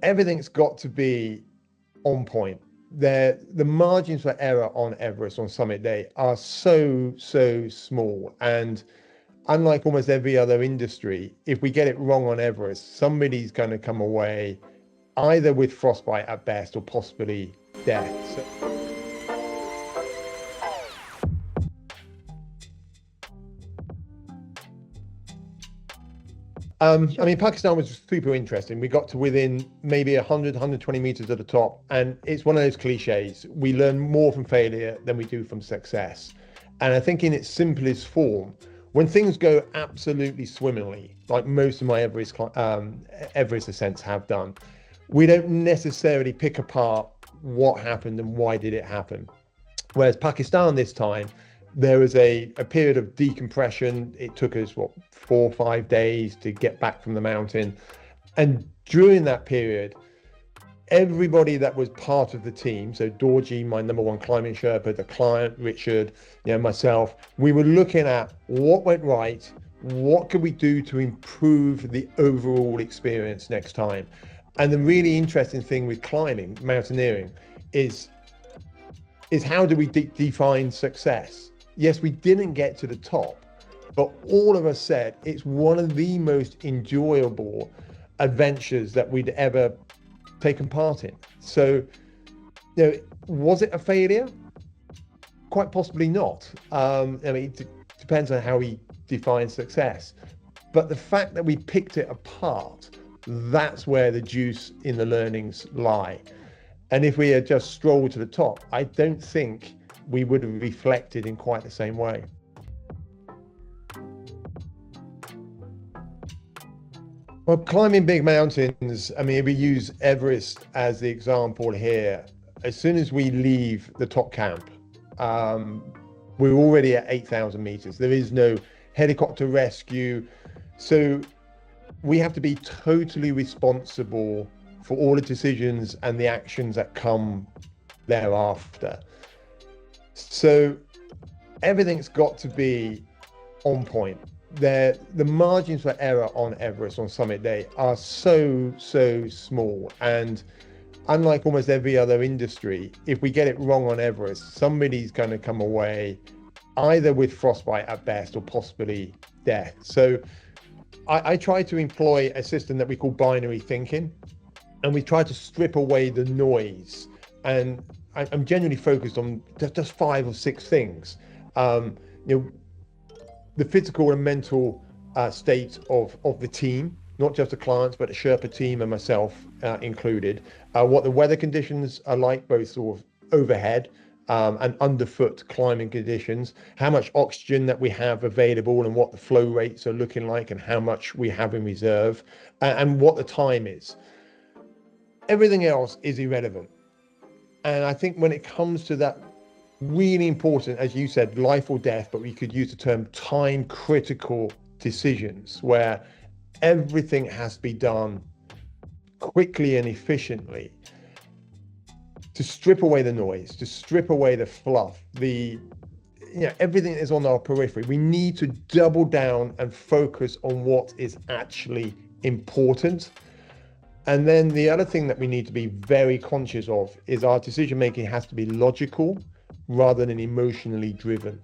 everything's got to be on point. The margins for error on Everest on summit day are so small. And unlike almost every other industry, if we get it wrong on Everest, somebody's going to come away either with frostbite at best or possibly death. I mean, Pakistan was super interesting. We got to within maybe 100, 120 meters of the top. And it's one of those cliches. We learn more from failure than we do from success. And I think in its simplest form, when things go absolutely swimmingly, like most of my Everest ascents have done, we don't necessarily pick apart what happened and why did it happen. Whereas Pakistan this time, there was a period of decompression. It took us, 4 or 5 days to get back from the mountain. And during that period, everybody that was part of the team, so Dorji, my number one climbing Sherpa, the client, Richard, myself, we were looking at what went right, what could we do to improve the overall experience next time. And the really interesting thing with climbing, mountaineering, is how do we define success? Yes, we didn't get to the top, but all of us said it's one of the most enjoyable adventures that we'd ever taken part in. So, was it a failure? Quite possibly not. I mean, it depends on how we define success. But the fact that we picked it apart, that's where the juice in the learnings lie. And if we had just strolled to the top, I don't think we would have reflected in quite the same way. Well, climbing big mountains, I mean, if we use Everest as the example here, as soon as we leave the top camp, we're already at 8,000 meters. There is no helicopter rescue. So we have to be totally responsible for all the decisions and the actions that come thereafter. So everything's got to be on point. The margins for error on Everest on summit day are so small. And unlike almost every other industry, if we get it wrong on Everest, somebody's going to come away either with frostbite at best or possibly death. So I try to employ a system that we call binary thinking, and we try to strip away the noise. And I'm generally focused on just 5 or 6 things. The physical and mental state of the team, not just the clients, but the Sherpa team and myself included. What the weather conditions are like, both sort of overhead and underfoot climbing conditions, how much oxygen that we have available and what the flow rates are looking like and how much we have in reserve, and what the time is. Everything else is irrelevant. And I think when it comes to that really important, as you said, life or death, but we could use the term time critical decisions where everything has to be done quickly and efficiently, to strip away the noise, to strip away the fluff, everything is on our periphery. We need to double down and focus on what is actually important. And then the other thing that we need to be very conscious of is our decision making has to be logical rather than emotionally driven.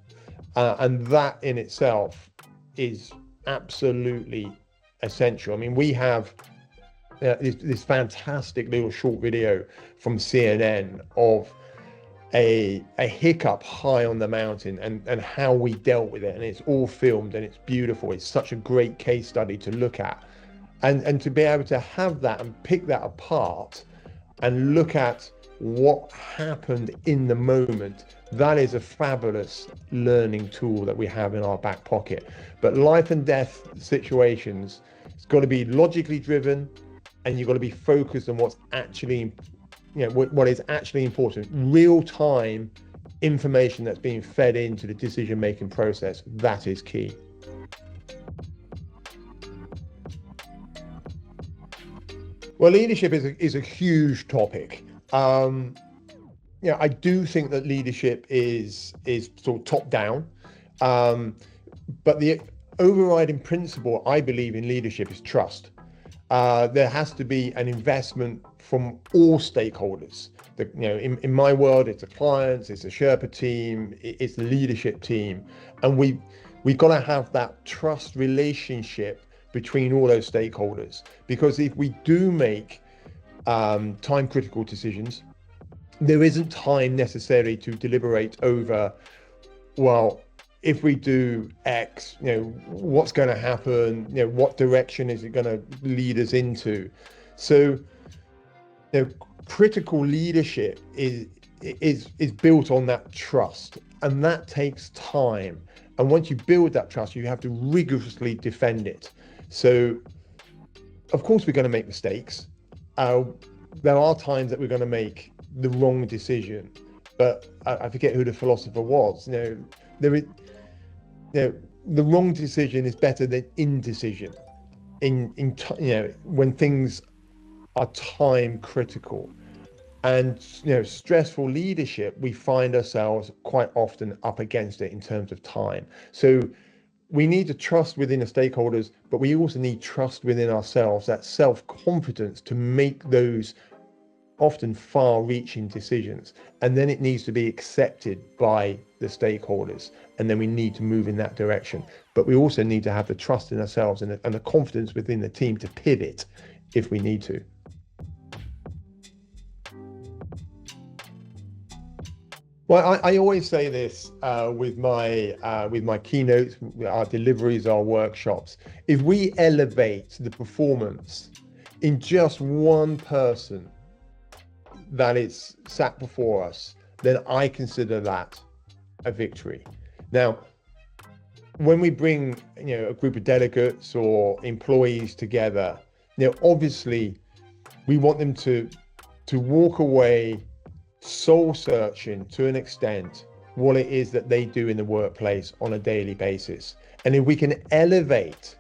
And that in itself is absolutely essential. I mean, we have this fantastic little short video from CNN of a hiccup high on the mountain and how we dealt with it. And it's all filmed and it's beautiful. It's such a great case study to look at. And to be able to have that and pick that apart and look at what happened in the moment, that is a fabulous learning tool that we have in our back pocket. But life and death situations, it's got to be logically driven, and you've got to be focused on what's actually, what is actually important. Real time information that's being fed into the decision making process, that is key. Well, leadership is a huge topic. I do think that leadership is sort of top down, but the overriding principle I believe in leadership is trust. There has to be an investment from all stakeholders. In my world, it's the clients, it's the Sherpa team, it's the leadership team, and we've got to have that trust relationship between all those stakeholders. Because if we do make time critical decisions, there isn't time necessary to deliberate over, well, if we do X, what's going to happen? What direction is it going to lead us into? So, critical leadership is built on that trust, and that takes time. And once you build that trust, you have to rigorously defend it. So, of course, we're going to make mistakes. There are times that we're going to make the wrong decision, but I forget who the philosopher was. The wrong decision is better than indecision. When things are time critical, and stressful leadership, we find ourselves quite often up against it in terms of time. So we need to trust within the stakeholders, but we also need trust within ourselves, that self-confidence to make those often far-reaching decisions. And then it needs to be accepted by the stakeholders, and then we need to move in that direction. But we also need to have the trust in ourselves and the confidence within the team to pivot if we need to. Well, I always say this with my keynotes, our deliveries, our workshops. If we elevate the performance in just one person that is sat before us, then I consider that a victory. Now, when we bring a group of delegates or employees together, obviously we want them to walk away soul searching to an extent what it is that they do in the workplace on a daily basis. And if we can elevate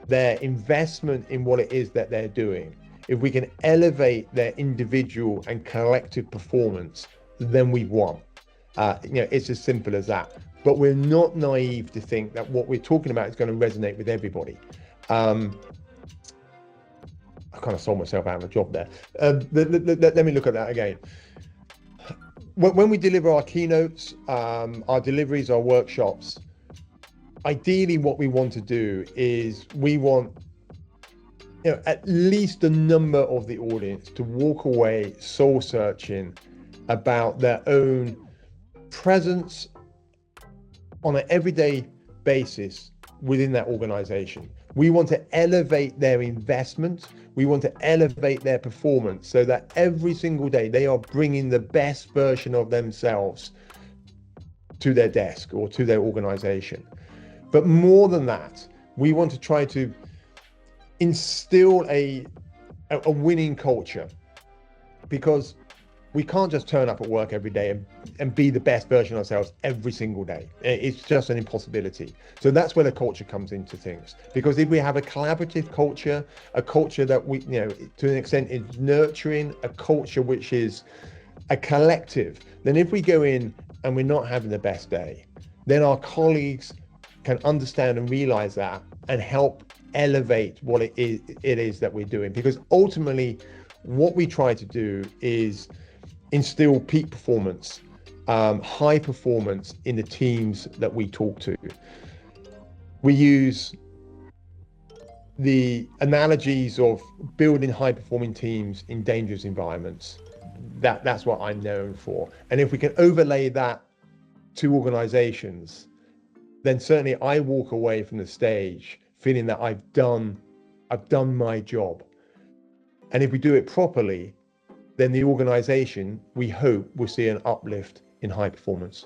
their investment in what it is that they're doing, if we can elevate their individual and collective performance, then we've won. It's as simple as that. But we're not naive to think that what we're talking about is going to resonate with everybody. I kind of sold myself out of a job there. Let me look at that again. When we deliver our keynotes, our deliveries, our workshops, ideally what we want to do is we want at least a number of the audience to walk away soul searching about their own presence on an everyday basis within that organization. We want to elevate their investment. We want to elevate their performance so that every single day they are bringing the best version of themselves to their desk or to their organization. But more than that, we want to try to instill a winning culture, because we can't just turn up at work every day and be the best version of ourselves every single day. It's just an impossibility. So that's where the culture comes into things. Because if we have a collaborative culture, a culture that we, to an extent is nurturing, a culture which is a collective, then if we go in and we're not having the best day, then our colleagues can understand and realize that and help elevate what it is that we're doing. Because ultimately, what we try to do is instill peak performance, high performance in the teams that we talk to. We use the analogies of building high performing teams in dangerous environments. That's what I'm known for. And if we can overlay that to organizations, then certainly I walk away from the stage feeling that I've done my job. And if we do it properly, then the organization, we hope, will see an uplift in high performance.